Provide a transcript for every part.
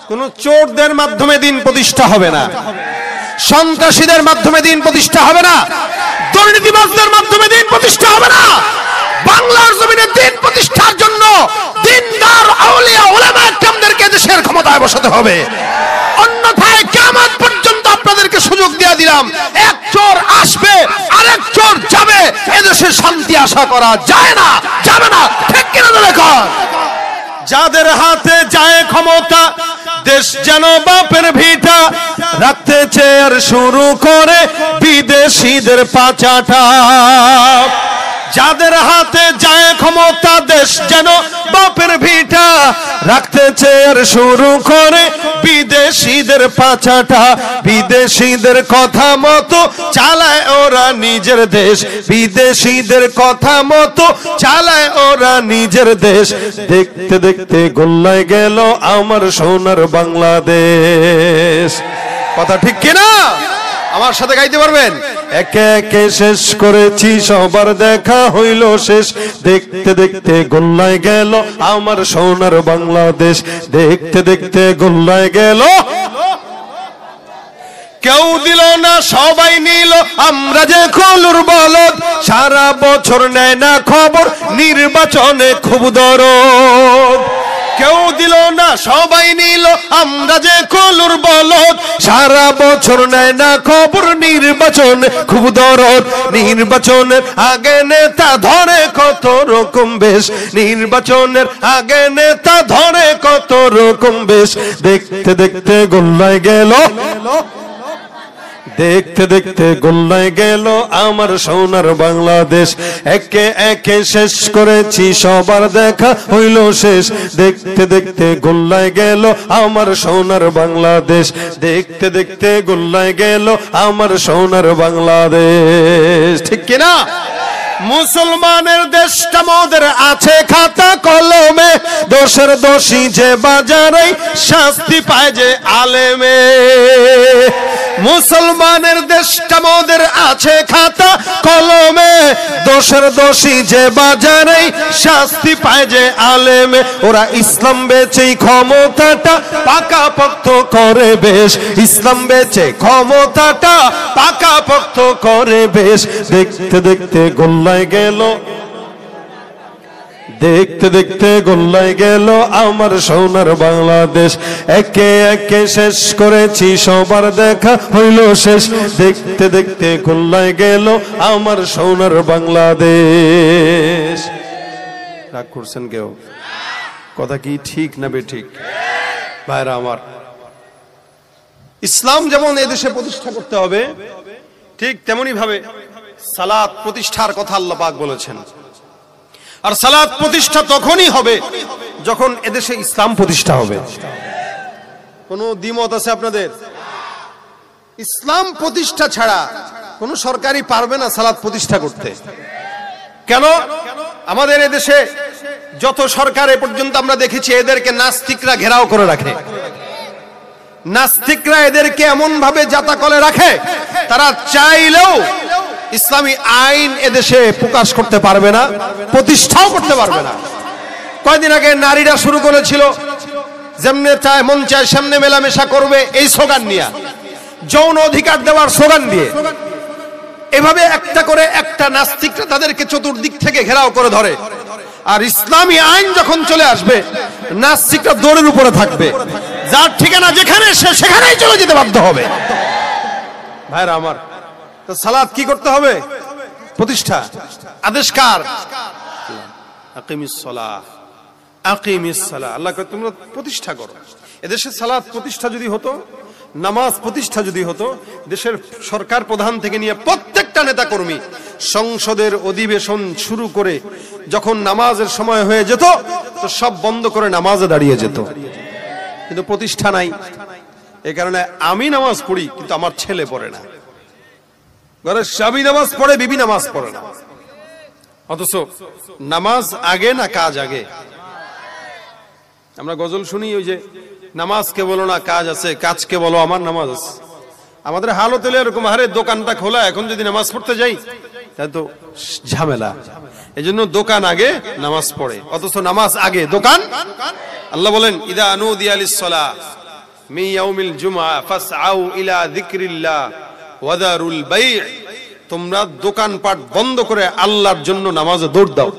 কোন চোরদের মাধ্যমে দিন প্রতিষ্ঠা হবে না, সন্ত্রাসীদের মাধ্যমে দিন প্রতিষ্ঠা হবে না, দুর্নীতিবাজদের মাধ্যমে দিন প্রতিষ্ঠা হবে না। বাংলার জমিনে দিন প্রতিষ্ঠার জন্য দিনদার আউলিয়া উলামায়ে কেরামদেরকে দেশের ক্ষমতায় বসাতে হবে। অন্যথায় কিয়ামত পর্যন্ত আপনাদেরকে সুযোগ দিয়ে দিলাম, এক চোর আসবে আরেক চোর যাবে, এদেশে শান্তি আশা করা যায় না, যাবে না। ঠিক কিনা দেখুন, যাদের হাতে যায় ক্ষমতা, দেশ যেন বাপের ভিটা, রাখতে চেয়ার শুরু করে বিদেশিদের পাচাটা। যাদের হাতে যায় ক্ষমতা, দেশ যেন বাপের ভিটা, রাখতে চেয়ার শুরু করে বিদেশিদের পাচাটা। বিদেশিদের কথা মতো চালায় ওরা নিজের দেশ, বিদেশিদের কথা মতো চালায় ওরা নিজের দেশ। দেখতে দেখতে গোল্লায় গেল আমার সোনার বাংলাদেশ। কথা ঠিক কিনা? আমার সাথে গাইতে পারবেন? একে একে শেষ করেছি, সবার দেখা হইল শেষ। দেখতে দেখতে গোল্লায় গেল আমার সোনার বাংলাদেশ। দেখতে দেখতে গোল্লায় গেল, কেউ দিল না সবাই নিল, আমরা যে কলুর বলদ। সারা বছর নেয় না খবর, নির্বাচনে খুব দরদ। কেউ দিল না সবাই নিল, আমরা যে কলুর বলদ। সারা বছর নেয় না খবর, নির্বাচন খুব দরদ। নির্বাচনের আগে নেতা ধরে কত রকম বেশ, নির্বাচনের আগে নেতা ধরে কত রকম বেশ। দেখতে দেখতে গোল্লায় গেল, দেখতে দেখতে গোল্লায় গেল আমার সোনার বাংলাদেশ। একে একে শেষ করেছি, সবার দেখা হইল শেষ। দেখতে দেখতে গোল্লায় গেল আমার সোনার বাংলাদেশ। দেখতে দেখতে গোল্লায় গেল আমার সোনার বাংলাদেশ। ঠিক কিনা? মুসলমানের দেশটা মোদের আছে খাতা কলমে, দোষের দোষী যে বাজারে শাস্তি পায় যে আলেমে। মুসলমানের দেশটা মোদের আছে খাতা কলমে, দোষের দোষী যে বাজারে শাস্তি পায় যে আলেমে। ওরা ইসলাম বেচেই ক্ষমতাটা পাকাপোক্ত করে বেশ, ইসলাম বেচে ক্ষমতাটা পাকাপোক্ত করে বেশ। দেখতে দেখতে গোল্লায় গেল, দেখতে দেখতে গোল্লায় গেল আমার সোনার বাংলাদেশ। একে একে শেষ করেছি, সবার দেখা হইল শেষ। দেখতে দেখতে গোল্লায় গেল আমার সোনার বাংলাদেশ। রাগ করছেন কেউ? কথা কি ঠিক না বেঠিক? ভাইরা আমার, ইসলাম যেমন এদেশে প্রতিষ্ঠা করতে হবে, ঠিক তেমনি ভাবে সালাত প্রতিষ্ঠার কথা আল্লাহ পাক বলেছেন। আর সালাত প্রতিষ্ঠা তখনই হবে যখন এদেশে ইসলাম প্রতিষ্ঠা হবে। কোন দ্বিমত আছে আপনাদের? ইসলাম প্রতিষ্ঠা ছাড়া কোন সরকারই পারবে না সালাত প্রতিষ্ঠা করতে। কেন? আমাদের এদেশে যত সরকার এ পর্যন্ত আমরা দেখেছি, এদেরকে নাস্তিকরা ঘেরাও করে রাখে। নাস্তিকরা এদেরকে এমন ভাবে জাতাকলে রাখে, তারা চাইলেও ইসলামী আইন এদেশে প্রকাশ করতে পারবে না, প্রতিষ্ঠাও করতে পারবে না। কয়েকদিন আগে নারীরা শুরু করেছিল যেমনে চায় মন চায় সামনে মেলামেশা করবে, এই স্লোগান নিয়ে, যৌন অধিকার দেওয়ার স্লোগান দিয়ে। এভাবে একটা করে একটা নাস্তিকরা তাদেরকে চতুর্দিক থেকে ঘেরাও করে ধরে। আর ইসলামী আইন যখন চলে আসবে, নাস্তিকরা দৌড়ের উপরে থাকবে, যার ঠিকানা যেখানে সেখানেই চলে যেতে বাধ্য হবে। ভাইরা আমার, তো সালাত কি করতে হবে? প্রতিষ্ঠা। আদেশ কার? আকিমিস সালাহ, আকিমিস সালাহ। আল্লাহ কয় তোমরা প্রতিষ্ঠা করো। এদেশে সালাত প্রতিষ্ঠা যদি হতো, নামাজ প্রতিষ্ঠা যদি হতো, দেশের সরকার প্রধান থেকে নিয়ে প্রত্যেকটা নেতা কর্মী সংসদের অধিবেশন শুরু করে যখন নামাজের সময় হয়ে যেত, তো সব বন্ধ করে নামাজে দাঁড়িয়ে যেত। কিন্তু প্রতিষ্ঠা নাই। এই কারণে আমি নামাজ পড়ি, কিন্তু আমার ছেলে পড়ে না। ঘরের স্বামী নামাজ পড়ে, বিবি নামাজ পড়ে না। অথচ নামাজ আগে না কাজ আগে? আমরা গজল শুনি, ওই যে নামাজকে বলো না কাজ আছে, কাজকে বলো আমার নামাজ আছে। আমাদের হালত হলে এরকম, আরে দোকানটা খোলা, এখন যদি নামাজ পড়তে যাই তাহলে তো ঝামেলা। এজন্য দোকান আগে, নামাজ পড়ে, অথচ নামাজ আগে দোকান। আল্লাহ বলেন ইদা নুদিয়া লিস-সালাহ মিন ইয়াউমিল জুমআ ফাসআউ ইলা যিকরিল্লাহ ওয়া দারুল বাই', তোমরা দোকানপাট বন্ধ করে আল্লাহর জন্য নামাজে দৌড় দাও।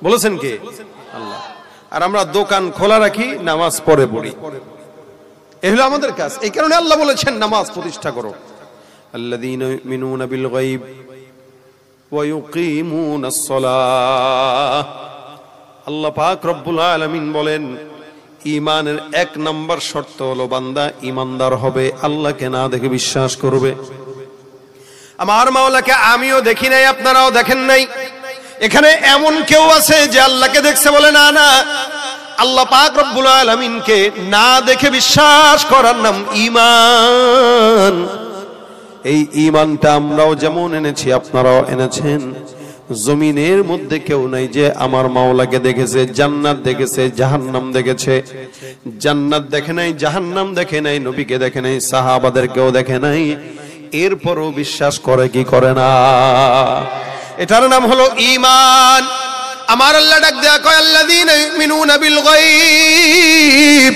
বলেছেন কে? আল্লাহ। আর আমরা দোকান খোলা রাখি, নামাজ পড়ে পড়ি। এই হলো আমাদের কাজ। এই কারণে আল্লাহ বলেছেন নামাজ প্রতিষ্ঠা করো। আল্লাযীনা ইউমিনুনা বিল গায়ব ওয়া ইউকিমুনাস সালাহ। আল্লাহ পাক রব্বুল আলামিন বলেন ঈমানের 1 নাম্বার শর্ত হলো বান্দা ঈমানদার হবে, আল্লাহকে না দেখে বিশ্বাস করবে। আমার মাওলাকে আমিও দেখি নাই, আপনারাও দেখেন নাই। এখানে এমন কেউ আছে যে আল্লাহকে দেখছে? বলে না, না। আল্লাহ পাক রব্বুল আলামিনকে না দেখে বিশ্বাস করার নাম ঈমান। এই ঈমানটা আমরাও যেমন এনেছি আপনারাও এনেছেন। জমিনের মধ্যে কেউ নাই যে আমার মাওলাকে দেখেছে, জান্নাত দেখেছে, জাহান্নাম দেখেছে। জান্নাত দেখে নাই, জাহান্নাম দেখে নাই, নবীকে দেখে নাই, সাহাবাদেরকেও দেখে নাই, এরপরও বিশ্বাস করে কি করে না? এটার নাম হলো ঈমান। আমার আল্লাহ ডাক দেয়া কয় আল্লাযীনা ইউমিনুনা বিল গায়ব,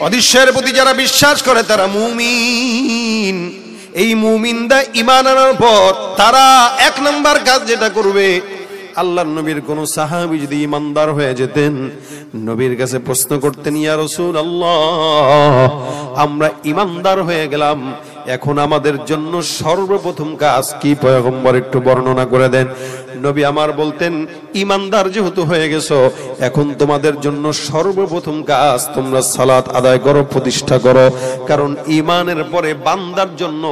অদৃশ্যের প্রতি যারা বিশ্বাস করে তারা মুমিন। এই মুমিনরা ঈমান আনার পর তারা 1 নাম্বার কাজ যেটা করবে, আল্লাহর নবীর কোন সাহাবী যদি ঈমানদার হয়ে যেতেন, নবীর কাছে প্রশ্ন করতেন, ইয়া রাসূলুল্লাহ আমরা ঈমানদার হয়ে গেলাম, এখন আমাদের জন্য সর্বপ্রথম কাজ কি পয়গম্বর একটু বর্ণনা করে দেন। নবী আমার বলতেন, ঈমানদার যেহেতু হয়ে গেছো, এখন তোমাদের জন্য সর্বপ্রথম কাজ তোমরা সালাত আদায় করো, প্রতিষ্ঠা করো। কারণ ঈমানের পরে বান্দার জন্য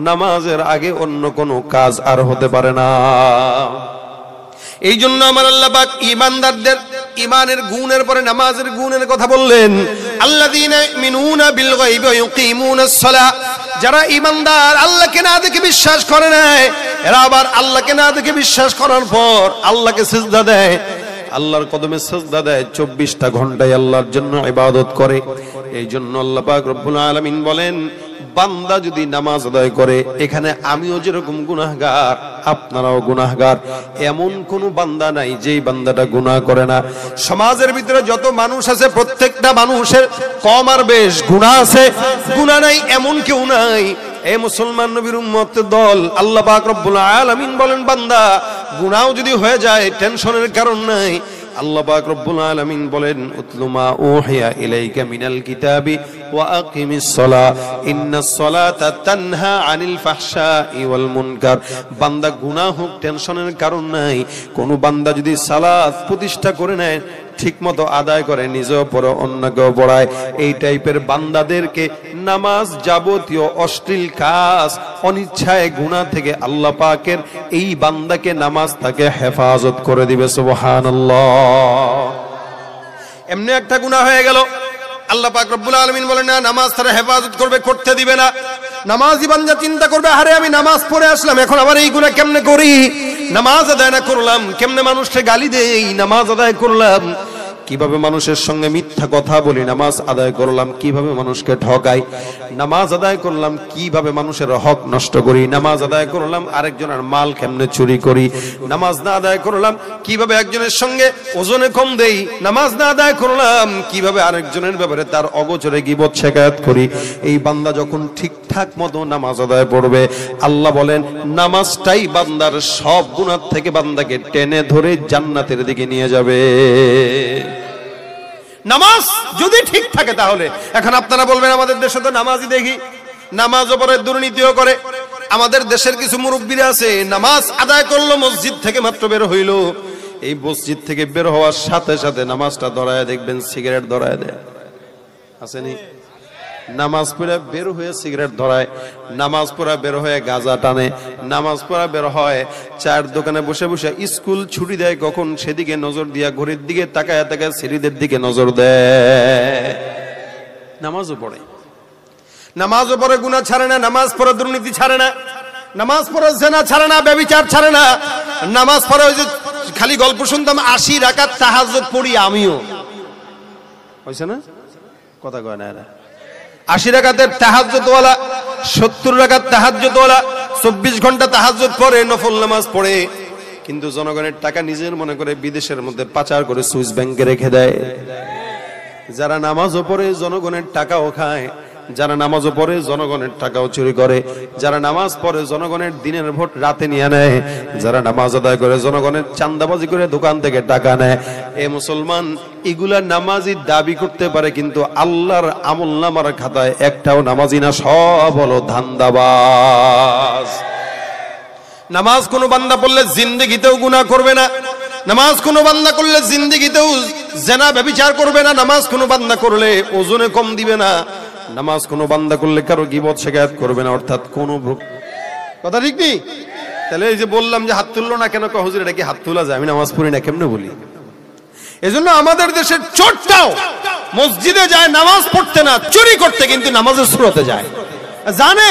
নামাজের আগে অন্য কোনো কাজ আর হতে পারে না। এই জন্য আমার আল্লাহ পাক ঈমানদারদের ঈমানের গুণের পরে নামাজের গুণের কথা বললেন। আল্লাযীনা ইউমিনুনা বিল গায়বি ওয়া ইউকিমুনাস সালাহ, যারা ঈমানদার আল্লাহকে না দেখে বিশ্বাস করে না, এরা আবার আল্লাহকে না দেখে বিশ্বাস করার পর আল্লাহকে সিজদা দেয়, আল্লাহর কদমে সিজদা দেয়, 24টা ঘন্টায় আল্লাহর জন্য ইবাদত করে। এই জন্য আল্লাহ পাক রব্বুল আলামিন বলেন, বান্দা যদি নামাজ আদায় করে, এখানে আমিও যেরকম গুনাহগার আপনারাও গুনাহগার, এমন কোন বান্দা নাই যেই বান্দাটা গুনাহ করে না। সমাজের ভিতরে যত মানুষ আছে প্রত্যেকটা মানুষের কম আর বেশ গুনাহ আছে, গুনাহ নাই এমন কেউ নাই। এই মুসলমান নবীর উম্মতের দল আল্লাহ পাক রব্বুল আলামিন বলেন, বান্দা গুনাহ যদি হয়ে যায় টেনশনের কারণ নাই। আল্লাহ পাক রব্বুল আলামিন বলেন, উতলু মা উহিয়া ইলাইকা মিনাল কিতাবি ওয়া আকিমিস সালাহ ইন্নাস সালাতা তানহা আনিল ফাহশাই ওয়াল মুনকার। বান্দা গুনাহ হোক টেনশনের কারণ নাই। কোন বান্দা যদি সালাত প্রতিষ্ঠা করে নেয়, ঠিকমতো আদায় করে, নিজেও পড়ে অন্যকেও পড়ায়, এই টাইপের বান্দাদেরকে নামাজ যাবতীয় অশ্লীল কাজ অনিচ্ছায় গুনাহ থেকে আল্লাহ পাকের এই বান্দাকে নামাজ তাকে হেফাজত করে দিবে। সুবহানাল্লাহ। এমনি একটা গুনাহ হয়ে গেল, আল্লাহ পাক রব্বুল আলামিন বলেন না, নামাজ তারা হেফাজত করবে, করতে দিবে না। নামাজি বান্দা চিন্তা করবে, আরে আমি নামাজ পড়ে আসলাম, এখন আবার এই গুনাহ কেমনে করি? নামাজ আদায় না করলাম, কেমনে মানুষকে গালি দেই? নামাজ আদায় করলাম, কিভাবে মানুষের সঙ্গে মিথ্যা কথা বলি? নামাজ আদায় করলাম, কিভাবে মানুষকে ঠকাই? নামাজ আদায় করলাম, কিভাবে মানুষের হক নষ্ট করি? নামাজ আদায় করলাম, আরেকজনের মাল কেমনে চুরি করি? নামাজ না আদায় করলাম, কিভাবে একজনের সঙ্গে ওজনে কম দেই? নামাজ না আদায় করলাম, কিভাবে আরেকজনের ব্যাপারে তার অগোচরে গীবত শিকায়াত করি? এই বান্দা যখন ঠিকঠাক মতো নামাজ আদায় পড়বে, আল্লাহ বলেন নামাজটাই বান্দার সব গুনাহ থেকে বান্দাকে টেনে ধরে জান্নাতের দিকে নিয়ে যাবে। নামাজ যদি ঠিক থাকে তাহলে। এখন আপনারা বলবেন, আমাদের দেশে তো নামাজই দেখি, নামাজও পড়ে, দুর্নীতিও করে। আমাদের দেশের কিছু মুরব্বীরা আছে, নামাজ আদায় করলো, মসজিদ থেকে মাত্র বের হইল, এই মসজিদ থেকে বের হওয়ার সাথে সাথে নামাজটা ধরায় দেখবেন সিগারেট ধরায় দেয়। আসেনি? নামাজ পড়া বের হয়ে সিগারেট ধরায়, নামাজ পড়া বের হয়ে গাঁজা টানে, নামাজ পড়া বের হয় চায়ের দোকানে বসে বসে স্কুল ছুটি দেয় কখন সেদিকে নজর দিয়া, ঘড়ির দিকে তাকায় তাকায় সিঁড়িদের দিকে নজর দেয়। নামাজও পড়ে, নামাজও পড়ে, গুনাহ ছাড়ে না। নামাজ পড়ে দুর্নীতি ছাড়ে না, নামাজ পড়ে জেনা ছাড়ে না, ব্যভিচার ছাড়ে না। নামাজ পড়ে ওই যে খালি গল্প শুনতাম 80 রাকাত তাহাজ্জুদ পড়ি আমিও, হইছে না? কথা কয় না এরা। 80 রাকাতের তাহাজ্জুদ ওয়ালা, 70 রাকাত তাহাজ্জুদ ওয়ালা, 24 ঘন্টা তাহাজ্জুদ পড়ে, নফল নামাজ পড়ে। কিন্তু জনগণের টাকা নিজের মনে করে বিদেশের মধ্যে পাচার করে সুইস ব্যাংকে রেখে দেয়। যারা নামাজও পড়ে জনগণের টাকাও খায়, যারা নামাজও পড়ে জনগণের টাকাও চুরি করে, যারা নামাজ পড়ে জনগণের দিনের ভোট রাতে নিয়ে নেয়, যারা নামাজ আদায় করে জনগণের চাঁদাবাজি করে দোকান থেকে টাকা নেয়। এ মুসলমান এগুলা নামাজি দাবি করতে পারে, কিন্তু আল্লাহর আমলনামার খাতায় একটাও নামাজি না, সব হলো ধান্দাবাজ। নামাজ কোনো বান্দা পড়লে জিন্দেগিতেও গুনাহ করবে না, নামাজ কোনো বান্দা করলে জিন্দেগিতেও জেনা ব্যভিচার করবে না, নামাজ কোনো বান্দা করলে ওজনে কম দিবে না, নামাজ কোনো বান্দা করলে কারো গীবত শিকায়াত করবে না, অর্থাৎ কোনো কথা ঠিক নেই। তাহলে এই যে বললাম যে হাত তুললো না কেন, হুজুর এটা কি হাত তোলা যায়? আমি নামাজ পড়ি না কেমনে বলি? এজন্য আমাদের দেশের চোরটাও মসজিদে যায় নামাজ পড়তে না, চুরি করতে, কিন্তু নামাজের সুরতে যায়। জানে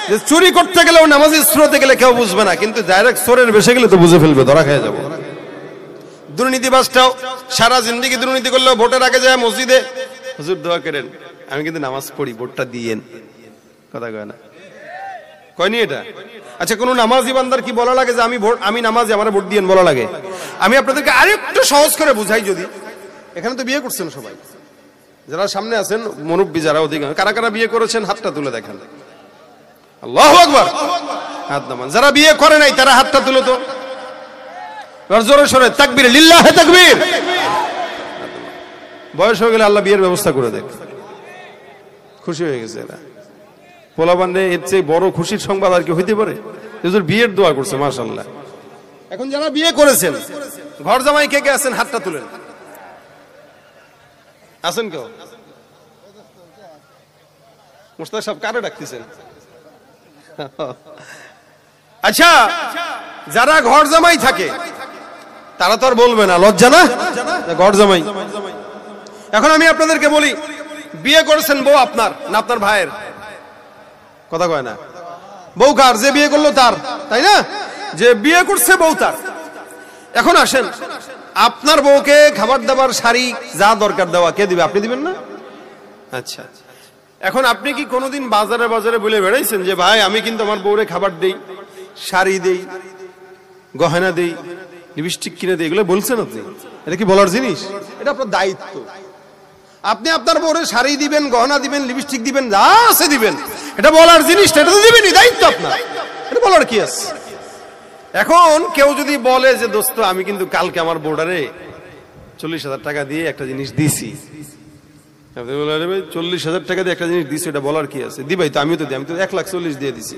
যে চুরি করতে গেলেও নামাজের সুরতে গেলে কেউ বুঝবে না, কিন্তু ডাইরেক্ট চোরের বেশে গেলে তো বুঝে ফেলবে, ধরা খেয়ে যাবো। দুর্নীতিবাজটাও সারা জিন্দেগি দুর্নীতি করলেও ভোটের আগে যায় মসজিদে, হুজুর দোয়া করেন আমি কিন্তু নামাজ পড়ি, ভোটটা দিয়েন। কথা কয় না, কয়নি এটা? আচ্ছা, কোন নামাজি বান্দার কি বলা লাগে যে আমি নামাজি, আমার ভোট দিয়েন বলা লাগে? আমি আপনাদেরকে আরেকটু সহজ করে বুঝাই। যদি এখানে তো বিয়ে করছেন সবাই, যারা সামনে আছেন মুরব্বি যারা, অধিকাংশ কারা কারা বিয়ে করেছেন হাতটা তুলে দেখেন। আল্লাহু আকবার, হাত নামান। যারা বিয়ে করে নাই তারা হাতটা তুলে তো জোরে সরে তাকবীর, লিল্লাহে তাকবীর। বয়স হয়ে গেলে আল্লাহ বিয়ের ব্যবস্থা করে দেখ। খুশি হয়ে গেছে এরা। পোলাপান্ডে এর চেয়ে বড় খুশির সংবাদ আর কি হইতে পারে? বিয়ের দোয়া করছে, মাশাআল্লাহ। এখন যারা বিয়ে করেছেন, ঘর জামাই কে কে আছেন হাতটা তুলেন। আছেন কেউ? মুস্তাক সাহেব কারে ডাকতেছেন? আচ্ছা, যারা ঘর জামাই থাকে তারা তো আর বলবে না, লজ্জা না ঘর জামাই। এখন আমি আপনাদেরকে বলি, বিয়ে করেছেন বউ আপনার না আপনার ভাইয়ের? কথা কয় না। বউ কার? যে বিয়ে করলো তার, তাই না? যে বিয়ে করছে বউ তার। এখন আসেন, আপনার বউকে খাবার দাবার শাড়ি যা দরকার দেওয়া কে দিবে? আপনি দিবেন না? আচ্ছা, এখন আপনি কি কোনোদিন বাজারে বাজারে বলে বেড়াইছেন যে ভাই আমি কিন্তু আমার বউরে খাবার দেই, শাড়ি দেই, গহনা দেই, লিপস্টিক কিনে দেই? এগুলো বলছেন আপনি? এটা কি বলার জিনিস? এটা আপনার দায়িত্ব। আপনি আপনার বউরে শাড়ি দিবেন, গহনা দিবেন, লিপস্টিক দিবেন, যা আছে দিবেন। এটা বলার জিনিস, এটা তো দিবেনই, দায়িত্ব আপনার। এটা বলার কি আছে? এখন কেউ যদি বলে যে দোস্ত আমি কিন্তু কালকে আমার বউডারে 40,000 টাকা দিয়ে একটা জিনিস দিছি, 40,000 টাকা দিয়ে একটা জিনিস দিছি, এটা বলার কি আছে? দিবাই তো, আমিও তো দিই, আমি তো 1,40,000 দিয়ে দিছি।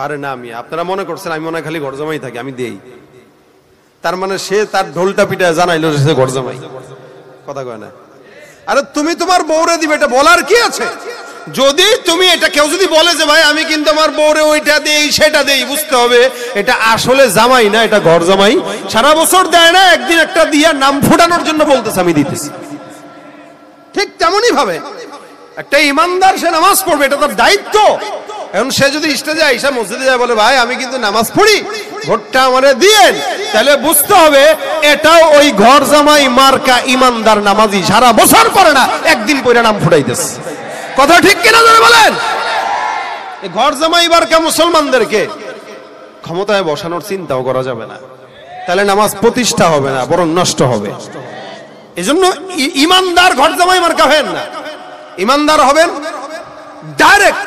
আরে না, আমি আপনারা মনে করছেন আমি মনে হয় খালি ঘর জামাই থাকি, আমি দেই। তার মানে সে তার ঢোলটা পিঠা জানাইলো সে ঘর জামাই। কথা কয় না। আরে তুমি তোমার বউরে দিবে, এটা বলার কি আছে? যদি তুমি এটা কেউ যদি বলে যে ভাই আমি কিন্তু আমার বউরে ওইটা দেই সেটা দেই, বুঝতে হবে এটা আসলে জামাই না, এটা ঘর জামাই। সারা বছর দেয় না, একদিন একটা দিয়া নাম ফুটানোর জন্য বলতেছে আমি দিতেছি। ঠিক তেমনই ভাবে একটা ইমানদার সে নামাজ পড়বে, এটা তার দায়িত্ব। এখন সে যদি স্টেজে আইসা মসজিদে যায় বলে ভাই আমি কিন্তু নামাজ পড়ি, ভোটটা আমারে দিয়েন, তাহলে বুঝতে হবে এটাও ওই ঘর জামাই মার্কা ইমানদার নামাজি, সারা বছর পড়ে না, একদিন পড়ে নাম ফুটাইতেছে। কথা ঠিক কিনা ধরে বলেন? এই ঘর জামাই মার্কা মুসলমানদেরকে ক্ষমতায় বসানোর চিন্তাও করা যাবে না, তাহলে নামাজ প্রতিষ্ঠা হবে না, বরং নষ্ট হবে। এজন্য ইমানদার ঘর জামাই মার্কা হবেন না, ইমানদার হবেন ডাইরেক্ট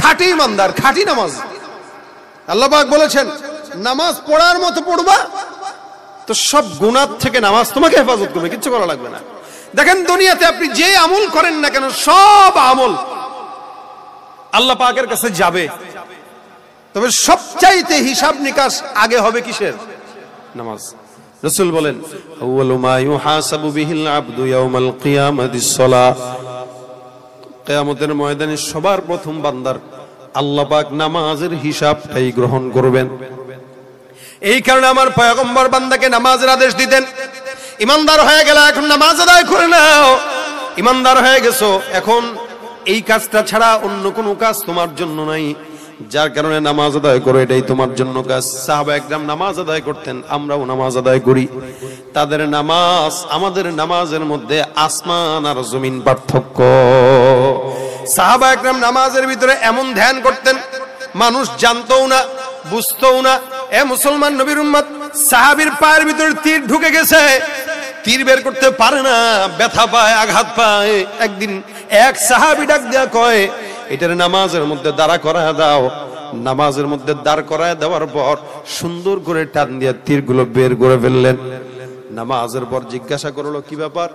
খাঁটি ইমানদার, খাঁটি নামাজ। আল্লাহ পাক বলেছেন নামাজ পড়ার মতো পড়বা, তো সব গুনাহ থেকে নামাজ তোমাকে হেফাজত করবে, কিচ্ছু করা লাগবে না। দেখেন দুনিয়াতে আপনি যে আমল করেন না কেন, সব আমল আল্লাহ পাকের কাছে যাবে, তবে সবচাইতে হিসাব নিকাশ আগে হবে কিসের? নামাজ। রাসূল বলেন আউয়ালু মা ইউহাসাবু বিহিল আবদু ইয়াউমাল কিয়ামাতিস সালাহ। কিয়ামতের ময়দানে সবার প্রথম বান্দার আল্লাহ পাক নামাজের হিসাবটাই গ্রহণ করবেন। এই কারণে আমার পয়গম্বর বান্দাকে নামাজের আদেশ দিতেন, ইমানদার হয়ে গেল এখন নামাজ আদায় করে নাও, ইমানদার হয়ে গেছো, এখন এই কাজটা ছাড়া অন্য কোনো কাজ তোমার জন্য নাই, যার কারণে নামাজ আদায় করো, এটাই তোমার জন্য কাজ। সাহাবা একরাম নামাজ আদায় করতেন, আমরাও নামাজ আদায় করি। তাদের নামাজ আমাদের নামাজের মধ্যে আসমান আর জমিন পার্থক্য। সাহাবা একরাম নামাজের ভিতরে এমন ধ্যান করতেন মানুষ জানতও না, বুঝতও না। এ মুসলমান নবীর উম্মত, সাহাবীর পায়ের ভিতরে তীর ঢুকে গেছে, তীর বের করতে পারে না, ব্যথা পায়, আঘাত পায়। একদিন এক সাহাবী ডাক দেয়া কয়, এটার নামাজের মধ্যে দাঁড়া করায় দাও। নামাজের মধ্যে দাঁড় করায় দেওয়ার পর সুন্দর করে টান দিয়ে তীরগুলো বের করে ফেললেন। নামাজের পর জিজ্ঞাসা করলো, কি ব্যাপার,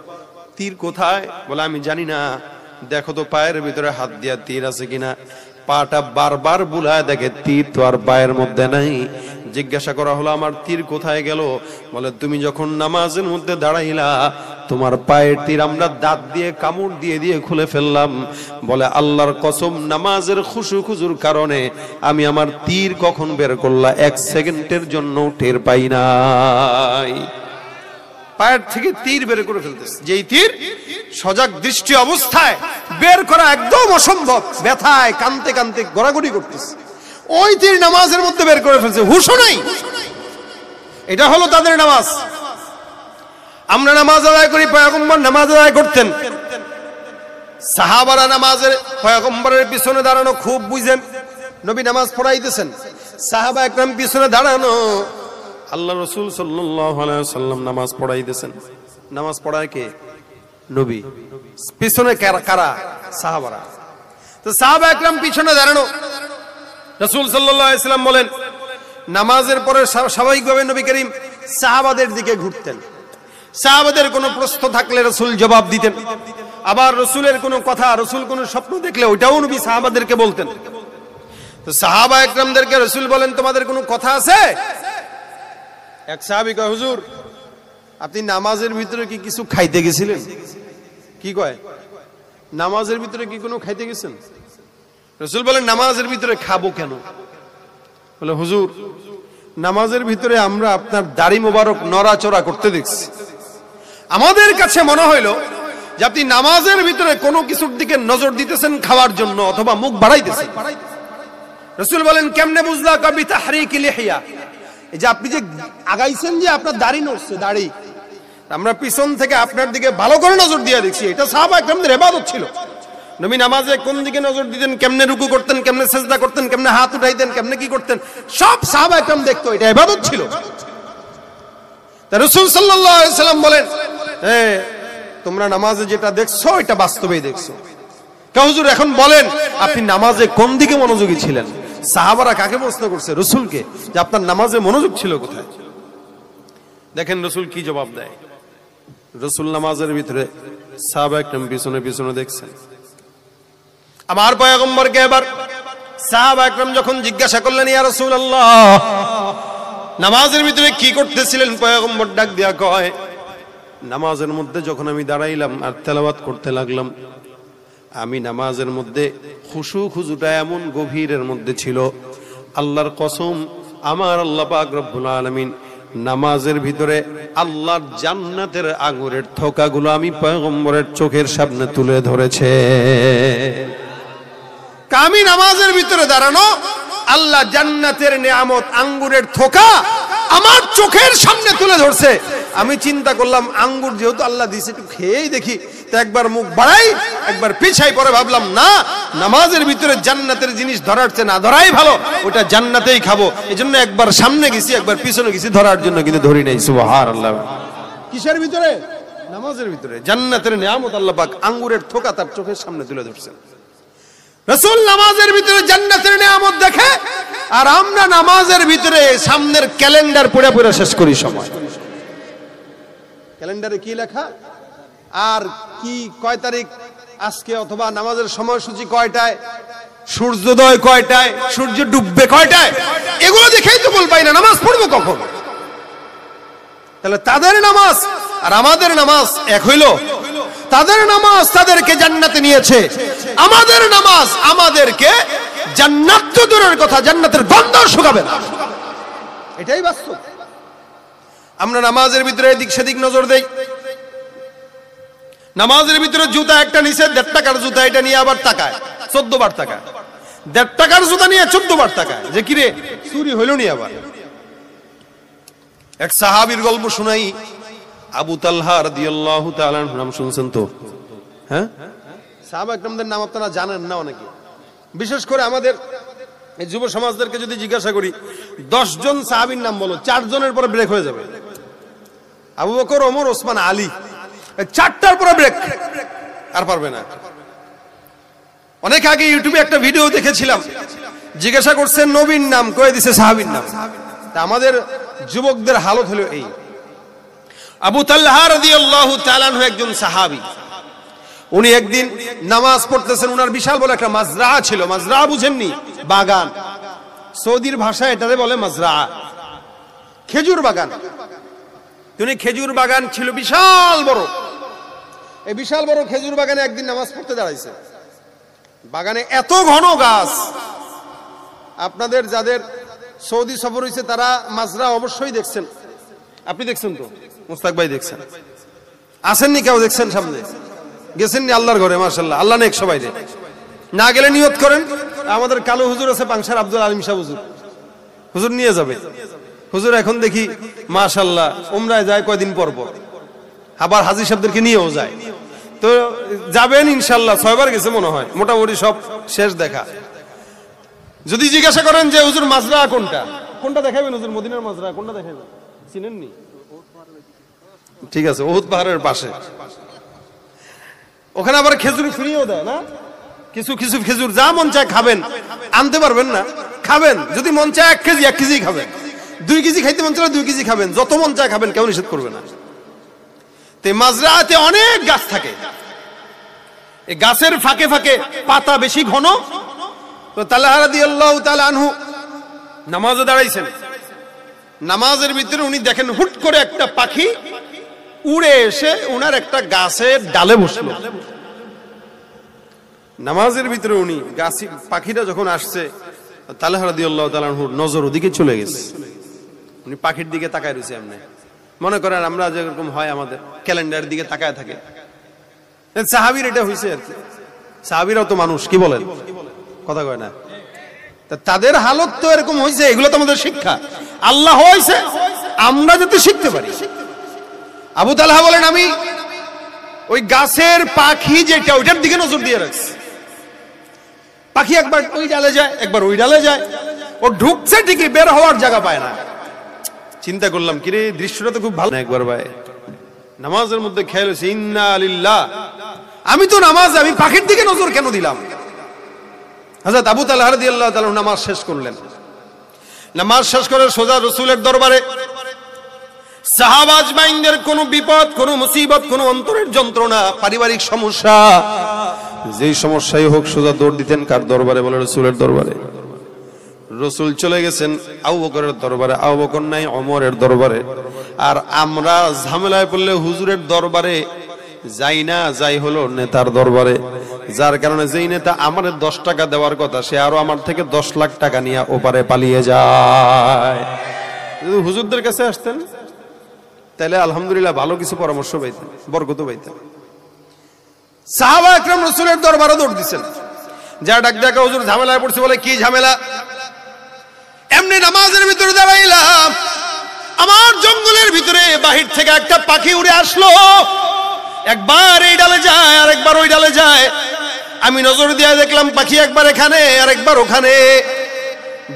তীর কোথায়? বলে, আমি জানি না, দেখো তো পায়ের ভিতরে হাত দিয়া তীর আছে কিনা। পাটা বারবার বুলায় দেখে তীর তো আর পায়ের মধ্যে নাই। জিজ্ঞাসা করা হলো, আমার তীর কোথায় গেল? বলে, তুমি যখন নামাজের মধ্যে দাঁড়াইলা তোমার পায়ের তীর আমরা দাঁত দিয়ে কামড় দিয়ে দিয়ে খুলে ফেললাম। বলে, আল্লাহর কসম, নামাজের খুশু খুজুর কারণে আমি আমার তীর কখন বের করলা 1 সেকেন্ডের জন্য টের পাই নাই। পায়ের থেকে তীর বের করে ফেলতেছে, যেই তীর সজাগ দৃষ্টি অবস্থায় বের করা একদম অসম্ভব, ব্যথায় কানতে কানতে গড়াগড়ি করতেছে, ওই তীর নামাজের মধ্যে বের করে ফেলছে, হুঁশও নাই। এটা হলো তাদের নামাজ। আমরা নামাজ আদায় করি, পয়গম্বর নামাজ আদায় করতেন। সাহাবারা নামাজের পয়গম্বরের পিছনে দাঁড়ানো খুব বুঝেন। নবী নামাজ পড়াইতেছেন, সাহাবা একরাম পিছনে দাঁড়ানো, আল্লাহ রাসূল সাল্লাল্লাহু আলাইহি ওয়াসাল্লাম নামাজ পড়াইতেছেন। নামাজ পড়ায় কে? নবী। পিছনে কারা? সাহাবারা। তো সাহাবা একরাম পিছনে দাঁড়ানো। রাসূল সাল্লাল্লাহু আলাইহি ওয়াসাল্লাম বলেন, নামাজের পরে স্বাভাবিকভাবে নবী করিম সাহাবাদের দিকে ঘুরতেন। সাহাবাদের কোনো প্রশ্ন থাকলে রাসূল জবাব দিতেন। আবার রাসূলের কোনো কথা, রাসূল কোনো স্বপ্ন দেখলে ওইটাও নবী সাহাবাদেরকে বলতেন। তো সাহাবা একরামদেরকে রাসূল বলেন, তোমাদের কোনো কথা আছে? এক সাহাবী কয়, হুজুর আপনি নামাজের ভিতরে কি কিছু খাইতে গেছিলেন? কি কয়, নামাজের ভিতরে কি কোনো খাইতে গেছেন? রাসূল বলেন, নামাজের ভিতরে খাবো কেন? বলে, হুজুর নামাজের ভিতরে আমরা আপনার দাড়ি মোবারক নড়াচড়া করতে দেখছি, আমাদের কাছে মনে হইলো যে আপনি নামাজের ভিতরে কোনো কিছুর দিকে নজর দিতেছেন খাওয়ার জন্য, অথবা মুখ বাড়াইতেছেন। রাসূল বলেন, কেমনে বুঝলা? কবি তাহরিক লিহিয়া, এই যে আপনি যে আগাইছেন যে আপনার দাড়ি নড়ছে, দাড়ি আমরা পিছন থেকে আপনার দিকে ভালো করে নজর দিয়ে দেখছি। এটা সাহাবা একরামদের ইবাদত ছিল। নবী নামাজে কোন দিকে নজর দিতেন, কেমনে রুকু করতেন, কেমনে সিজদা করতেন, কেমনে হাত উঠাইতেন, কেমনে কি করতেন, সব সাহাবা একরাম দেখতো, এটা ইবাদত ছিল। তা রাসূল সাল্লাল্লাহু আলাইহি ওয়াসাল্লাম বলেন, তোমরা নামাজে যেটা দেখছো এটা বাস্তবেই দেখছো। কে হুজুর এখন বলেন আপনি নামাজে কোন দিকে মনোযোগী ছিলেন? সাহাবারা কাকে প্রশ্ন করছে? রাসূলকে, যে আপনার নামাজে মনোযোগ ছিল কোথায়? দেখেন রাসূল কি জবাব দেয়। রাসূল নামাজের ভিতরে সাহাবা একরাম পিছনে পিছনে দেখছেন। আমার পয়গম্বরকে এবার সাহাবা একরাম যখন জিজ্ঞাসা করলেন, ইয়া রাসূলুল্লাহ নামাজের ভিতরে কি করতেছিলেন? পয়গম্বর ডাক দিয়া কয়, নামাজের মধ্যে যখন আমি দাঁড়াইলাম আর তেলাওয়াত করতে লাগলাম, আমি নামাজের মধ্যে খুশু খুজুটা এমন গভীরের মধ্যে ছিল, আল্লাহর কসম আমার আল্লাহ পাক রব্বুল আলামিন নামাজের ভিতরে আল্লাহর জান্নাতের আঙ্গুরের থোকাগুলো আমি পয়গম্বরের চোখের সামনে তুলে ধরেছে। আমি নামাজের ভিতরে দাঁড়ানো, আল্লাহ জান্নাতের নিয়ামত আঙ্গুরের থোকা আমার চোখের সামনে তুলে ধরছে। আমি চিন্তা করলাম, আঙ্গুর যেহেতু আল্লাহ দিয়েছে একটু খেয়েই দেখি। তো একবার মুখ বাড়াই, একবার পিছাই, পরে ভাবলাম না, নামাজের ভিতরে জান্নাতের জিনিস ধরার চেয়ে না ধরাই ভালো, ওটা জান্নাতেই খাবো। এজন্য একবার সামনে গেছি, একবার পিছনে গেছি ধরার জন্য, কিন্তু ধরি নাই। সুবহানাল্লাহ। কিসের ভিতরে? নামাজের ভিতরে জান্নাতের নিয়ামত আল্লাহ পাক আঙ্গুরের থোকা তার চোখের সামনে তুলে ধরছেন। রাসূল নামাজের ভিতরে জান্নাতের নিয়ামত দেখে, আর আমরা নামাজের ভিতরে সামনের ক্যালেন্ডার পড়ে পড়ে শেষ করি সময়। ক্যালেন্ডারে কি লেখা, আর কি কয় তারিখ আজকে, অথবা নামাজের সময়সূচি কয়টায়, সূর্যোদয় কয়টায়, সূর্য ডুববে কয়টায়, এগুলো দেখেই তো বল পাই না নামাজ পড়বো কখন। তাহলে তাদের নামাজ আর আমাদের নামাজ এক হইল? তাদের নামাজ তাদেরকে জান্নাতে নিয়েছে, আমাদের নামাজ আমাদেরকে জান্নাত তো দূরের কথা, জান্নাতের গন্ধ শুকাবে না। এটাই বাস্তব। আমরা নামাজের ভিতরে এদিক সেদিক নজর দেই। নামাজের ভিতরে জুতা একটা নিচে 1.5 টাকার জুতা, এটা নিয়ে আবার তাকায় 14 বার তাকায়। 1.5 টাকার জুতা নিয়ে 14 বার তাকায়, যে কিরে চুরি হইল নি আবার। এক সাহাবীর গল্প শুনাই, আবু তালহা রাদিয়াল্লাহু তাআলা আনহু, নাম শুনছেন তো? হ্যাঁ, সাহাবা একরামদের নাম আপনারা জানেন না অনেকে, বিশেষ করে আমাদের এই যুব সমাজদেরকে যদি জিজ্ঞাসা করি 10 জন সাহাবীর নাম বলো, 4 জনের পরে ব্রেক হয়ে যাবে। আবু বকর, ওমর, ওসমান, আলী, 4টার পরে ব্রেক, আর পারবে না। অনেক আগে ইউটিউবে একটা ভিডিও দেখেছিলাম, জিজ্ঞাসা করছেন নবীর নাম, কয়ে দিছে সাহাবীর নাম। তা আমাদের যুবকদের হালত হলো এই। আবু তালহা রাদিয়াল্লাহু তাআলা আনহু একজন সাহাবী। উনি একদিন নামাজ পড়তেছেন, উনার বিশাল বড় একটা মাজরা ছিল। মাজরা বুঝেননি? বাগান। সৌদির ভাষায় এটারে বলে মাজরা, খেজুর বাগান। উনি খেজুর বাগান ছিল বিশাল বড়। এই বিশাল বড় খেজুর বাগানে একদিন নামাজ পড়তে দাঁড়াইছে। বাগানে এত ঘন গাছ, আপনাদের যাদের সৌদি সফর হয়েছে তারা মাজরা অবশ্যই দেখছেন। আপনি দেখছেন তো? মুস্তাক ভাই দেখছেন? আসেননি কেউ? দেখছেন? সামনে গেছেননি? আল্লাহর ঘরে মাশাআল্লাহ, আল্লাহ নেক সবাই। না গেলে নিয়ত করেন, আমাদের কালো হুজুর আছে পাংশার, আব্দুল আলিম শাহ হুজুর, হুজুর নিয়ে যাবে। হুজুর এখন দেখি মাশাআল্লাহ উমরায় যায় কয়দিন পর পর, আবার হাজী সাহেবদেরকে নিয়েও যায়। তো যাবেন ইনশাআল্লাহ, 6 বার গেছে মনে হয়, মোটামুটি সব শেষ দেখা। যদি জিজ্ঞাসা করেন যে হুজুর মাজরা কোনটা, কোনটা দেখাবেন হুজুর? মদিনার মাজরা কোনটা দেখাবেন? চিনেননি? ঠিক আছে, উহুদ পাহাড়ের পাশে। ওখানে আবার খেজুর ফ্রিও দেয় না? কিছু কিছু খেজুর যা মন চায় খাবেন, আনতে পারবেন না, খাবেন। যদি মন চায় 1 কেজি 1 কেজি খাবেন, 2 কেজি খাইতে মন চায় 2 কেজি খাবেন, যত মন চায় খাবেন, কেউ নিষেধ করবে না। তো মাজরাতে অনেক গাছ থাকে, এই গাছের ফাঁকে ফাঁকে পাতা বেশি ঘন। তো তালহা রাদিয়াল্লাহু তাআলা আনহু নামাজে দাঁড়াইছেন। নামাজের ভিতরে উনি দেখেন হুট করে একটা পাখি উড়ে এসে উনার একটা গাছের ডালে বসলো। নামাজের ভিতরে উনি গাছি পাখিটা যখন আসছে, তালহা রাদিয়াল্লাহু তাআলা আনহুর নজর ওদিকে চলে গেছে। উনি পাখির দিকে তাকায় রয়েছে। এমনি মনে করেন আমরা যেরকম হয় আমাদের ক্যালেন্ডারের দিকে তাকায় থাকে, সাহাবীর এটা হয়েছে আর কি। সাহাবীরাও তো মানুষ, কি বলেন? কথা কয় না? তাদের হালত তো এরকম হয়েছে। এগুলো তো আমাদের শিক্ষা, আল্লাহ হয়েছে আমরা যাতে শিখতে পারি। আবু তালহা বলেন আমি ওই গাছের পাখি যেটা, ওইটার দিকে নজর দিয়ে রাখছি। পাখি একবার ওই ডালে যায়, একবার ওই ডালে যায়, ও ঢুকছে ঠিকই, বের হওয়ার জায়গা পায় না। চিন্তা করলাম কিরে দৃশ্যটা তো খুব ভালো। একবার ভাই নামাজের মধ্যে খেয়াল হয়েছে, ইন্না লিল্লাহ, আমি তো নামাজ, আমি পাখির দিকে নজর কেন দিলাম? হযরত আবু তালহা রাদিয়াল্লাহু তাআলা নামাজ শেষ করলেন। নামাজ শেষ করে সোজা রাসূলের দরবারে। সাহাবা আজমাইনদের কোনো বিপদ, কোনো মুসিবত, কোনো অন্তরের যন্ত্রণা, পারিবারিক সমস্যা, যেই সমস্যাই হোক সোজা দৌড় দিতেন কার দরবারে? বলে রাসূলের দরবারে। রাসূল চলে গেছেন আবু বকরের দরবারে, আবু বকর নাই ওমরের দরবারে। আর আমরা ঝামেলায় পড়লে হুজুরের দরবারে যাই না, যাই হলো নেতার দরবারে। যার কারণে যেই নেতা আমার 10 টাকা দেওয়ার কথা, সে আরো আমার থেকে 10 লাখ টাকা নিয়ে ওপারে পালিয়ে যায়। যদি হুজুরদের কাছে আসতেন তাহলে আলহামদুলিল্লাহ ভালো কিছু পরামর্শ পাইতেন, বরকত পাইতেন। সাহাবা একরাম রাসূলের দরবারে দৌড় দিচ্ছেন। যা ডাক দেখা, হুজুর ঝামেলায় পড়ছে। বলে কি ঝামেলা? এমনি নামাজের ভিতরে দাঁড়াইলাম, আমার জঙ্গলের ভিতরে বাহির থেকে একটা পাখি উড়ে আসলো। একবার এই ডালে যায় আর একবার ওই ডালে যায়। আমি নজর দিয়ে দেখলাম পাখি একবার এখানে আর একবার ওখানে,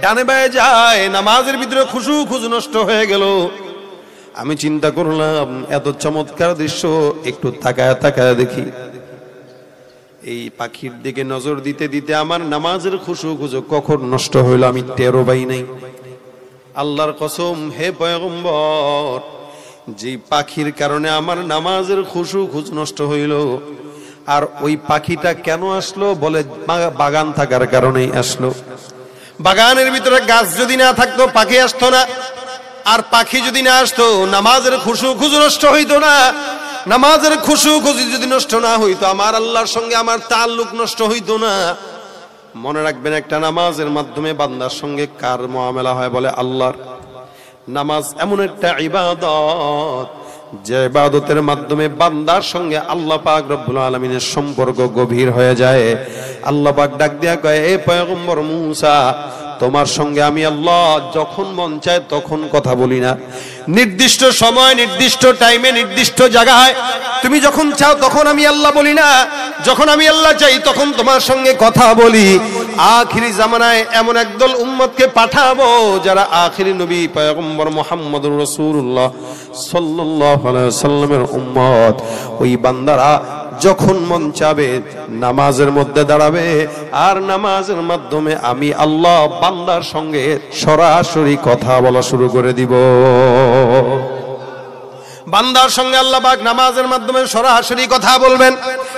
ডানে বায়ে যায়। নামাজের ভিতরে খুশু নষ্ট হয়ে গেল। আমি চিন্তা করলাম এত চমৎকার দৃশ্য, একটু তাকায় তাকায় দেখি। এই পাখির দিকে নজর দিতে দিতে আমার নামাজের খুশু কখন নষ্ট হইল আমি টেরও পাই নাই। আল্লাহর কসম, হে পয়গম্বর, যে পাখির কারণে আমার নামাজের খুশু নষ্ট হইল। আর ওই পাখিটা কেন আসলো? বলে বাগান থাকার কারণেই আসলো। বাগানের ভিতরে গাছ যদি না থাকতো পাখি আসতো না, আর পাখি যদি না আসতো নামাজের খুশু নষ্ট হইতো না। নামাজের খুশু যদি নষ্ট না হইতো, আমার আল্লাহর সঙ্গে আমার তাল্লুক নষ্ট হইতো না। মনে রাখবেন, একটা নামাজের মাধ্যমে বান্দার সঙ্গে কার মুআমালা হয়? বলে আল্লাহর। নামাজ এমন একটা ইবাদত, যে ইবাদতের মাধ্যমে বান্দার সঙ্গে আল্লাহ পাক রব্বুল আলামিনের সম্পর্ক গভীর হয়ে যায়। আল্লাহ পাক ডাক দিয়া কয়, এ পয়গম্বর মূসা, তোমার সঙ্গে আমি আল্লাহ যখন মন চায় তখন কথা বলি না, নির্দিষ্ট সময়, নির্দিষ্ট টাইমে, নির্দিষ্ট জায়গায় তুমি যখন চাও তখন আমি আল্লাহ বলি না, যখন আমি আল্লাহ চাই তখন তোমার সঙ্গে কথা বলি। আখিরি জামানায় এমন একদল উম্মতকে পাঠাবো যারা আখিরি নবী পয়গম্বর মুহাম্মদুর রাসূলুল্লাহ সাল্লাল্লাহু আলাইহি ওয়াসাল্লামের উম্মত। ওই বান্দারা যখন মন চাবে নামাজের মধ্যে দাঁড়াবে, আর নামাজের মাধ্যমে আমি আল্লাহ বান্দার সঙ্গে সরাসরি কথা বলা শুরু করে দিব। বান্দার সঙ্গে আল্লাহ পাক নামাজের মাধ্যমে সরাসরি কথা বলবেন,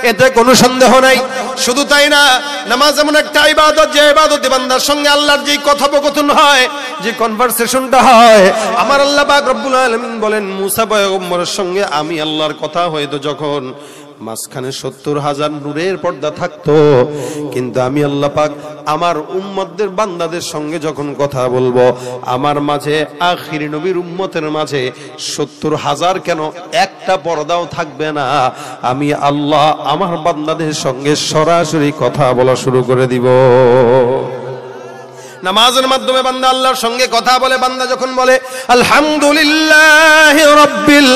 এতে কোনো সন্দেহ নাই। শুধু তাই না, নামাজ এমন একটা ইবাদত, যে ইবাদতে বান্দার সঙ্গে আল্লাহর যে কথোপকথন হয়, যে কনভারসেশনটা হয়, আমার আল্লাহ পাক রব্বুল আলামিন বলেন মুসা পয়গম্বরের সঙ্গে আমি আল্লাহর কথা হয়তো যখন মাঝখানে 70,000 নূরের পর্দা থাকতো, কিন্তু আমি আল্লাহ পাক আমার উম্মতদের বান্দাদের সঙ্গে যখন কথা বলবো, আমার মাঝে আখিরি নবীর উম্মতের মাঝে 70,000 কেন একটা পর্দাও থাকবে না। আমি আল্লাহ আমার বান্দাদের সঙ্গে সরাসরি কথা বলা শুরু করে দিব। নামাজের মাধ্যমে বান্দা আল্লাহর সঙ্গে কথা বলে। বান্দা যখন বলে আলহামদুলিল্লাহি রাব্বিল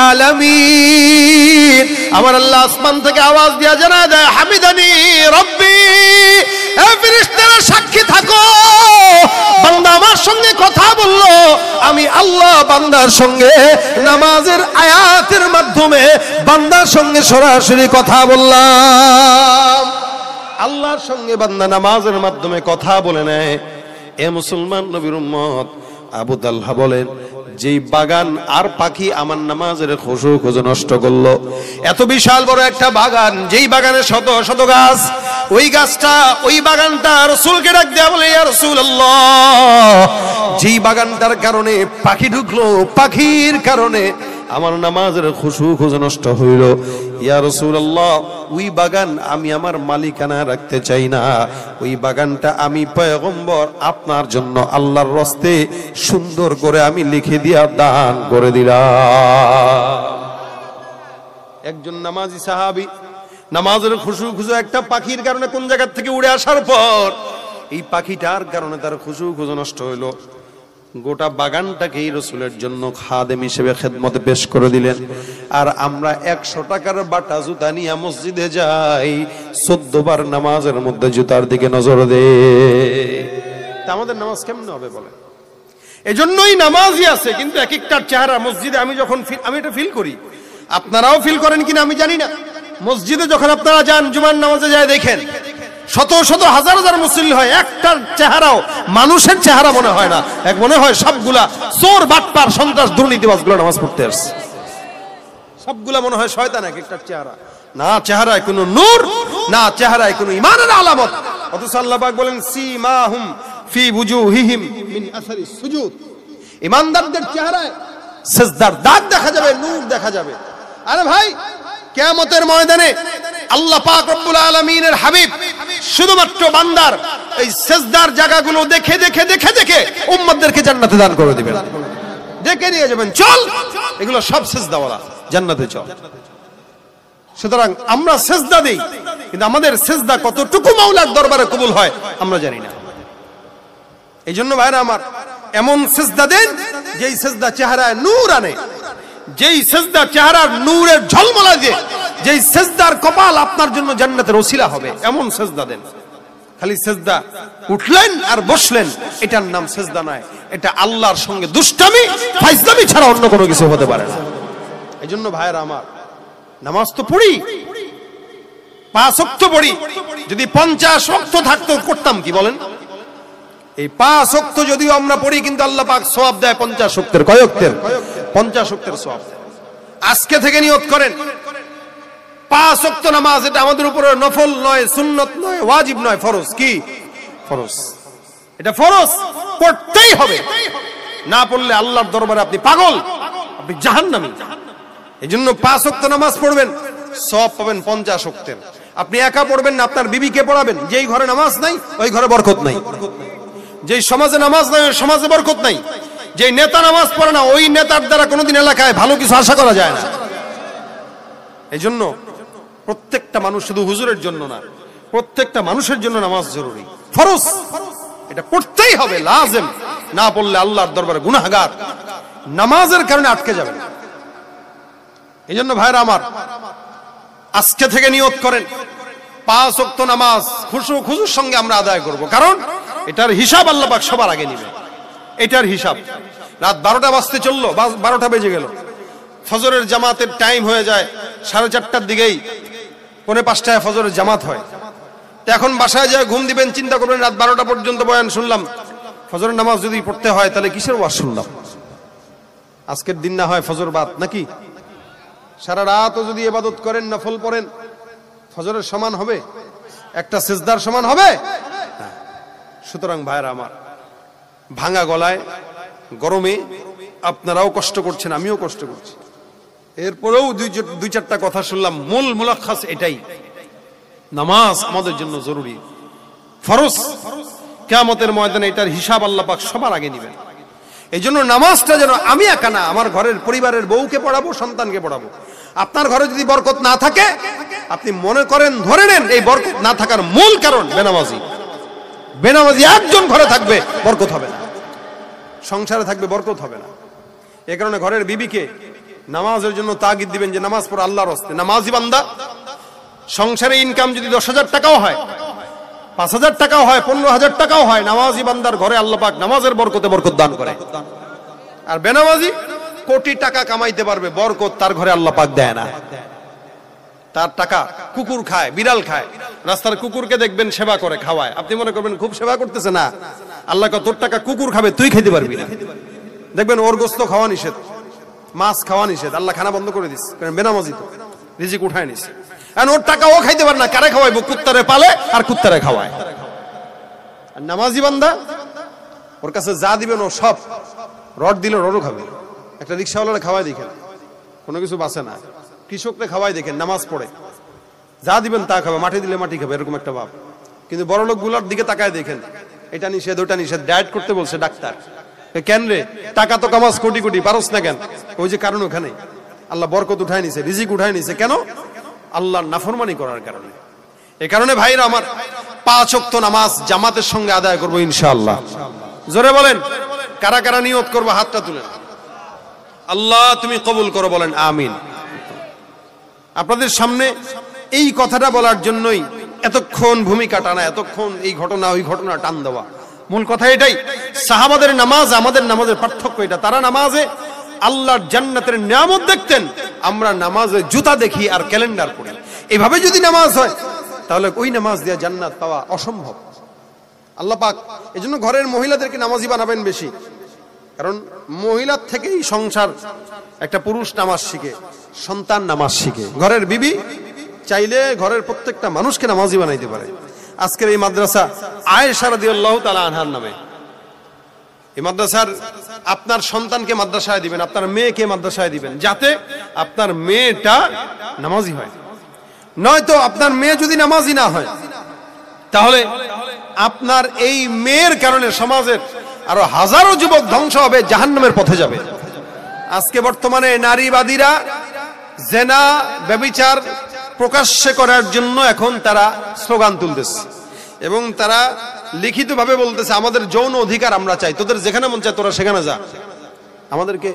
আলামিন, আমার আল্লাহ আসমান থেকে আওয়াজ দিয়া জানায় দেয় হামিদানি রব্বি, এ ফেরেশতারা সাক্ষী থাকো, বান্দা আমার সঙ্গে কথা বললো। আমি আল্লাহ বান্দার সঙ্গে নামাজের আয়াতের মাধ্যমে বান্দার সঙ্গে সরাসরি কথা বললাম। আল্লাহর সঙ্গে বান্দা নামাজের মাধ্যমে কথা বলে নেয়। এ মুসলমান নবীর উম্মত, আবু তালহা বলেন যেই বাগান আর পাখি আমার নামাজের খুশু নষ্ট করলো। এত বিশাল বড় একটা বাগান, যেই বাগানে শত শত গাছ, ওই গাছটা, ওই বাগানটা রাসূলকে ডাক দেয়া বলে ইয়া রাসূলুল্লাহ, যেই বাগানটার কারণে পাখি ঢুকলো, পাখির কারণে আমার নামাজের খুশু নষ্ট হইল। ইয়া রাসূলুল্লাহ, ওই বাগান আমি আমার মালিকানা রাখতে চাই না, ওই বাগানটা আমি পয়গম্বর আপনার জন্য আল্লাহর রাস্তে সুন্দর করে আমি লিখে দিয়া দান করে দিলাম। একজন নামাজি সাহাবী নামাজের খুশু একটা পাখির কারণে কোন জায়গা থেকে উড়ে আসার পর এই পাখিটার কারণে তার খুশু নষ্ট হইল। গোটা বাগানটাকেই রাসূলের জন্য খাদেম হিসেবে খেদমতে পেশ করে দিলেন। আর আমরা 100 টাকার বাটা জুতা নিয়ে মসজিদে যাই, 14 বার নামাজের মধ্যে জুতার দিকে নজর দেই। তা আমাদের নামাজ কেমন হবে বলে? এজন্যই নামাজই আছে, কিন্তু এক একটার চেহারা মসজিদে আমি যখন আমি এটা ফিল করি, আপনারাও ফিল করেন কিনা আমি জানি না। মসজিদে যখন আপনারা যান, জুমার নামাজে যায় দেখেন শত শত হাজার হাজার মুসল্লি হয়, একটার চেহারাও মানুষের চেহারা মনে হয় না। এক মনে হয় সবগুলা চোর, বাটপার, সন্ত্রাস, দুর্নীতিবাজগুলো নামাজ পড়তে আসছে। সবগুলা মনে হয় শয়তান। এক একটার চেহারা, না চেহারায় কোনো নূর, না চেহারায় কোনো ঈমানের আলামত। অথচ আল্লাহ পাক বলেন সীমাহুম ফি বুজুহিহিম মিন আসারিস সুজুদ, ঈমানদারদের চেহারায় সিজদার দাগ দেখা যাবে, নূর দেখা যাবে। আরে ভাই, কিয়ামতের ময়দানে আল্লাহ পাক রব্বুল আলামিনের হাবিব শুধুমাত্র বান্দার এই সিজদার জায়গাগুলো দেখে দেখে দেখে দেখে উম্মতদেরকে জান্নাতে দান করে দিবেন, দেখে নিয়ে যাবেন, চল এগুলো সব সিজদাওয়ালা, জান্নাতে চল। সুতরাং আমরা সিজদা দেই, কিন্তু আমাদের সিজদা কতটুকু মাওলার দরবারে কবুল হয় আমরা জানি না। এই জন্য ভাইরা আমার, এমন সিজদা দেন যেই সিজদা চেহারায় নূর আনে, যেই সিজদা চেহারার নূরের ঝলমলা দিয়ে, যেই সিজদার কপাল আপনার জন্য জান্নাতের ওসিলা হবে, এমন সিজদা দেন। খালি সিজদা উঠলেন আর বসলেন, এটার নাম সিজদা নয়। এটা আল্লাহর সঙ্গে দুষ্টামি, ফাইজলামি ছাড়া অন্য কোনো কিছু হতে পারে না। এই জন্য ভাইরা আমার, নামাজ তো পড়ি, 5 ওয়াক্ত পড়ি। যদি 50 ওয়াক্ত থাকতো করতাম কি বলেন? এই 5 ওয়াক্ত যদিও আমরা পড়ি, কিন্তু আল্লাহ পাক সওয়াব দেয় 50 ওয়াক্তের। কয় ওয়াক্তের? 50 ওয়াক্তের সওয়াব। আজকে থেকে নিয়ত করেন 5 ওয়াক্ত নামাজ, এটা আমাদের উপরে নফল নয়, সুন্নত নয়, ওয়াজিব নয়, ফরজ। কি ফরজ? এটা ফরজ, পড়তেই হবে। না পড়লে আল্লাহর দরবারে আপনি পাগল, আপনি জাহান্নামী। এজন্য 5 ওয়াক্ত নামাজ পড়বেন, সওয়াব পাবেন 50 ওয়াক্তের। আপনি একা পড়বেন না, আপনার বিবিকে পড়াবেন। যেই ঘরে নামাজ নাই ওই ঘরে বরকত নাই, যেই সমাজে নামাজ নাই ওই সমাজে বরকত নাই, যেই নেতা নামাজ পড়ে না ওই নেতার দ্বারা কোনোদিন এলাকায় ভালো কিছু আশা করা যায় না। এই জন্য প্রত্যেকটা মানুষ, শুধু হুজুরের জন্য না, প্রত্যেকটা মানুষের জন্য নামাজ জরুরি, ফরজ। এটা পড়তেই হবে, লাজেম। না পড়লে আল্লাহর দরবারে গুনাহগার। নামাজের কারণে আটকে যাবেন। এই জন্য ভাইরা আমার, আজকে থেকে নিয়ত করেন 5 ওয়াক্ত নামাজ খুশুর সঙ্গে আমরা আদায় করব, কারণ এটার হিসাব আল্লাহ পাক সবার আগে নেবে। এটার হিসাব রাত 12টা বাজতে চললো, 12টা বেজে গেল, ফজরের জামাতের টাইম হয়ে যায় 4:30টার দিকেই, 4:45টায় ফজরের জামাত হয়। তো এখন বাসায় যায় ঘুম দিবেন, চিন্তা করবেন রাত 12টা পর্যন্ত বয়ান শুনলাম, ফজরের নামাজ যদি পড়তে হয় তাহলে কিসের ওয়াজ শুনলাম? আজকের দিন না হয় ফজর বাদ নাকি? সারা রাতও যদি ইবাদত করেন, নফল পড়েন, ফজরের সমান হবে? একটা সিজদার সমান হবে? সুতরাং ভাইরা আমার, ভাঙা গলায় গরমে আপনারাও কষ্ট করছেন, আমিও কষ্ট করছি, এরপরেও দুই চারটা কথা শুনলাম। মূল মুলাখাস এটাই, নামাজ আমাদের জন্য জরুরি, ফরজ। কিয়ামতের ময়দানে এটার হিসাব আল্লাহ পাক সবার আগে নেবেন। এই জন্য নামাজটা যেন আমি একা না, আমার ঘরের পরিবারের বউকে পড়াবো, সন্তানকে পড়াবো। আপনার ঘরে যদি বরকত না থাকে, আপনি মনে করেন, ধরে নেন এই বরকত না থাকার মূল কারণ বেনামাজি। বেনামাজি একজন ঘরে থাকবে, বরকত হবে না, সংসারে থাকবে, বরকত হবে না। এই কারণে ঘরের বিবিকে নামাজের জন্য তাগিদ দিবেন যে নামাজ পড়ো আল্লাহর রাস্তে। নামাজি বান্দা, সংসারে ইনকাম যদি 10,000 টাকাও হয়, 5,000 টাকাও হয়, 15,000 টাকাও হয়, নামাজি বান্দার ঘরে আল্লাহ পাক নামাজের বরকতে বরকত দান করে। আর বেনামাজি কোটি টাকা কামাইতে পারবে, বরকত তার ঘরে আল্লাহ পাক দেয় না। তার টাকা কুকুর খায়, বিড়াল খায়, রাস্তার কুকুরকে দেখবেন সেবা করে, খাওয়ায়, আপনি মনে করবেন খুব সেবা করতেছে, না, আল্লাহ কে তোর টাকা কুকুর খাবে, তুই খেতে পারবি না। দেখবেন ওর গোস্ত খাওয়া নিষেধ, মাছ খাওয়া নিষেধ, আল্লাহ খানা বন্ধ করে দিস, কারণ বেনামাজি তো রিজিক উঠায় নিছে। আর ওর টাকা ও খাইতে পারে না, কারে খাওয়াইবো? কুত্তারে পালে আর কুত্তারে খাওয়ায়। আর নামাজি বান্দা, ওর কাছে যা দিবেন ও সব, রড দিলে রডও খাবে। একটা রিক্সাওয়ালারে খাওয়াই দেখেন, কোনো কিছু বাঁচে না। কৃষকরে খাওয়াই দেখেন, নামাজ পড়ে, যা দিবেন তা খাবে, মাটি দিলে মাটি খাবে, এরকম একটা ভাব। কিন্তু বড় লোক গুলার দিকে তাকায় দেখেন, এটা নিষেধ, ওটা নিষেধ, ডায়েট করতে বলছে ডাক্তার। কেন রে? টাকা তো কামাস কোটি কোটি, পারস না কেন? ওই যে কারণ, ওখানে আল্লাহ বরকত উঠায় নিছে, রিজিক উঠায় নিছে। কেন? আল্লাহর নাফরমানি করার কারণে। এই কারণে ভাইরা আমার, 5 ওয়াক্ত নামাজ জামাতের সঙ্গে আদায় করবো ইনশাআল্লাহ। জোরে বলেন, কারা কারা নিয়ত করবো? হাতটা তুলেন। আল্লাহ তুমি কবুল করো, বলেন আমিন। আপনাদের সামনে এই কথাটা বলার জন্যই এতক্ষণ ভূমিকা টানা, এতক্ষণ এই ঘটনা ওই ঘটনা টান দেওয়া। মূল কথা এটাই, সাহাবাদের নামাজ আমাদের নামাজের পার্থক্য এটা। তারা নামাজে আল্লাহর জান্নাতের নিয়ামত দেখতেন, আমরা নামাজে জুতা দেখি আর ক্যালেন্ডার পড়ি। এভাবে যদি নামাজ হয় তাহলে ওই নামাজ দিয়ে জান্নাত পাওয়া অসম্ভব। আল্লাহ পাক এজন্য ঘরের মহিলাদেরকে নামাজি বানাবেন বেশি, কারণ মহিলার থেকেই সংসার। একটা পুরুষ নামাজ শিখে, সন্তান নামাজ শিখে, ঘরের বিবি চাইলে ঘরের প্রত্যেকটা মানুষকে নামাজি বানাইতে পারে। আজকের এই মাদ্রাসা আয়েশা রাদিয়াল্লাহু তাআলা আনহার নামে, এই মাদ্রাসার আপনার সন্তানকে মাদ্রাসায় দিবেন, আপনার মেয়েকে মাদ্রাসায় দিবেন, যাতে আপনার মেয়েটা নামাজি হয়। নয়তো আপনার মেয়ে যদি নামাজি না হয়, তাহলে আপনার এই মেয়ের কারণে সমাজের আরো হাজারো যুবক ধ্বংস হবে, জাহান্নামের পথে যাবে। আজকে বর্তমানে নারীবাদীরা জেনা, ব্যভিচার প্রকাশ্যে করার জন্য এখন তারা স্লোগান তুলতেছে এবং তারা লিখিতভাবে বলতেছে, আমাদের যৌন অধিকার আমরা চাই, তোদের যেখানে মন চায় তোরা সেখানে যা, আমাদেরকে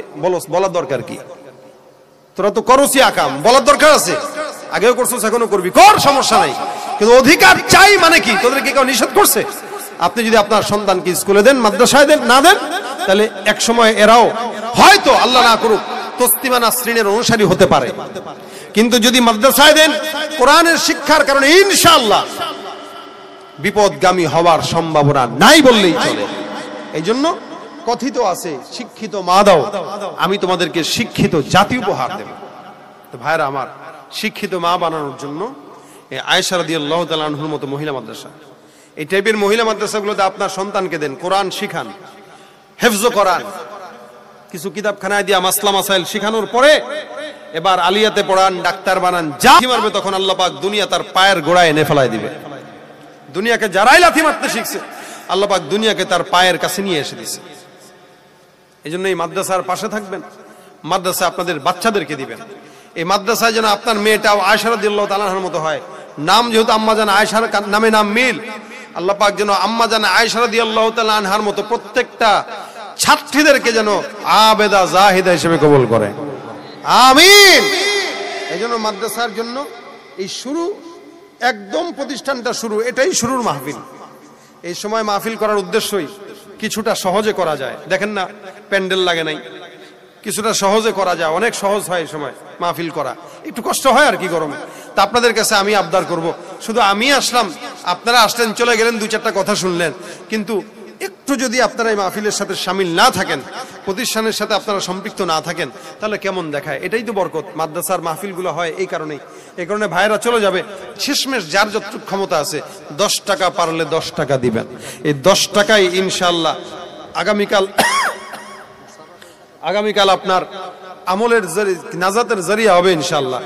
বলার দরকার কি? তোরা তো করছি আকাম, বলার দরকার আছে? আগেও করছিস, এখনো করবি, কর, সমস্যা নাই, কিন্তু অধিকার চাই মানে কি? তোদেরকে কেউ নিষেধ করছে? আপনি যদি আপনার সন্তানকে স্কুলে দেন, মাদ্রাসায় দেন, না দেন, তাহলে এক সময় এরাও হয়তো, আল্লাহ না করুক, তসলিমা নাসরিনের অনুসারী হতে পারে। কিন্তু যদি মাদ্রাসায় দেন, কোরআনের শিক্ষার কারণে ইনশাআল্লাহ বিপদগামী হওয়ার সম্ভাবনা নাই বললেই চলে। এই জন্য কথিত আছে, শিক্ষিত মা দাও, আমি তোমাদেরকে শিক্ষিত জাতি উপহার দেব। তো ভাইরা আমার, শিক্ষিত মা বানানোর জন্য আয়েশা রাদিয়াল্লাহু তাআলা আনহার মতো মহিলা মাদ্রাসা, এই টাইপের মহিলা মাদ্রাসাগুলোতে আপনার সন্তানকে দেন, কোরআন শিখান, হেফজ করান, কিছু কিতাবখানায় দিয়া মাসলা মাসাইল শিখানোর পরে এবার আলিয়াতে পড়ান, ডাক্তার বানান, যা মারবে তখন আল্লাহ পাক দুনিয়া তার পায়ের গোড়ায় এনে ফেলায় দিবে। দুনিয়াকে যারাই লাথি মারতে শিখছে, আল্লাহ পাক দুনিয়াকে তার পায়ের কাছে নিয়ে এসে দিছে। এই জন্য এই মাদ্রাসার পাশে থাকবেন, মাদ্রাসা আপনাদের বাচ্চাদেরকে দিবেন। এই মাদ্রাসায় যেন আপনার মেয়েটাও আয়েশা রাদিয়াল্লাহু তাআলা আনহার মতো হয়। নাম যেহেতু আম্মাজান আয়েশার নামে নাম মিল, আল্লাহ পাক যেন আম্মাজান আয়েশা রাদিয়াল্লাহু তাআলা আনহার মতো প্রত্যেকটা ছাত্রীদেরকে যেন আবেদা জাহিদা হিসেবে কবুল করে, আমিন। এই জন্য মাদ্রাসার জন্য এই শুরু, একদম প্রতিষ্ঠানটা শুরু, এটাই শুরুর মাহফিল। এই সময় মাহফিল করার উদ্দেশ্যই কিছুটা সহজে করা যায়। দেখেন না, প্যান্ডেল লাগে নাই, কিছুটা সহজে করা যায়, অনেক সহজ হয় এই সময় মাহফিল করা। একটু কষ্ট হয় আর কি গরমে। তা আপনাদের কাছে আমি আবদার করব, শুধু আমি আসলাম, আপনারা আসলেন চলে গেলেন, দুই চারটা কথা শুনলেন, কিন্তু একটু যদি আপনারা এই মাহফিলের সাথে শামিল না থাকেন, প্রতিষ্ঠানের সাথে আপনারা সম্পৃক্ত না থাকেন, তাহলে কেমন দেখায়? এটাই তো বরকত। মাদ্রাসার মাহফিলগুলো হয় এই কারণেই। এই কারণে ভাইরা চলে যাবে, শেষমেশ যার যতটুকু ক্ষমতা আছে 10 টাকা পারলে 10 টাকা দিবেন। এই 10 টাকায় ইনশাআল্লাহ আগামীকাল আপনার আমলের নাজাতের জরিয়া হবে ইনশাআল্লাহ।